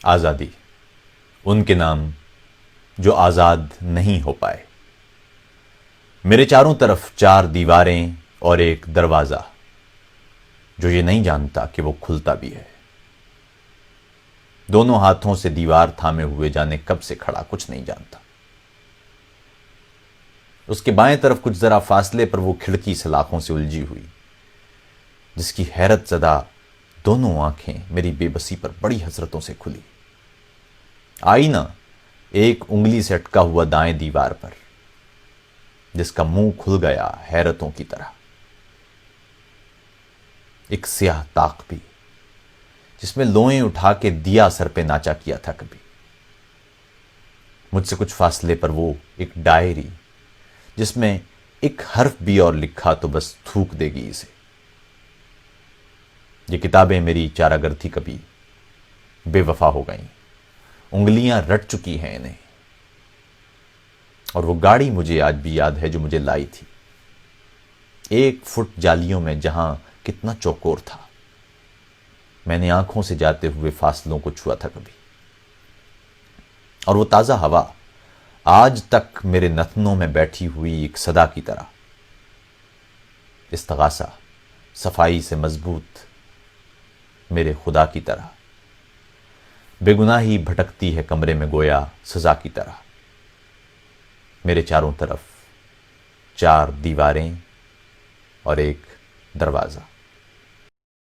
آزادی ان کے نام جو آزاد نہیں ہو پائے. میرے چاروں طرف 4 دیواریں اور ایک دروازہ جو یہ نہیں جانتا کہ وہ کھلتا بھی ہے. دونوں ہاتھوں سے دیوار تھامے ہوئے جانے کب سے کھڑا کچھ نہیں جانتا. اس کے بائیں طرف کچھ ذرا فاصلے پر وہ کھڑکی سلاخوں سے الجھی ہوئی جس کی حیرت زدہ دونوں آنکھیں میری بے بسی پر بڑی حسرتوں سے کھلی. آئینہ ایک انگلی سے اٹکا ہوا دائیں دیوار پر جس کا منہ کھل گیا حیرتوں کی طرح. ایک سیاہ طاق بھی جس میں لوئیں اٹھا کے دیا سر پہ ناچا کیا تھا کبھی. مجھ سے کچھ فاصلے پر وہ ایک ڈائری جس میں ایک حرف بھی اور لکھا تو بس تھوک دے گی اسے. یہ کتابیں میری چارہ گر تھی کبھی بے وفا ہو گئیں. انگلیاں رٹ چکی ہیں انہیں. اور وہ گاڑی مجھے آج بھی یاد ہے جو مجھے لائی تھی 1 فٹ جالیوں میں جہاں کتنا چوکور تھا. میں نے آنکھوں سے جاتے ہوئے فاصلوں کو چھوا تھا کبھی. اور وہ تازہ ہوا آج تک میرے نتنوں میں بیٹھی ہوئی ایک صدا کی طرح استغاثہ صفائی سے مضبوط میرے خدا کی طرح بے گناہی بھٹکتی ہے کمرے میں گویا سزا کی طرح. میرے چاروں طرف 4 دیواریں اور ایک دروازہ.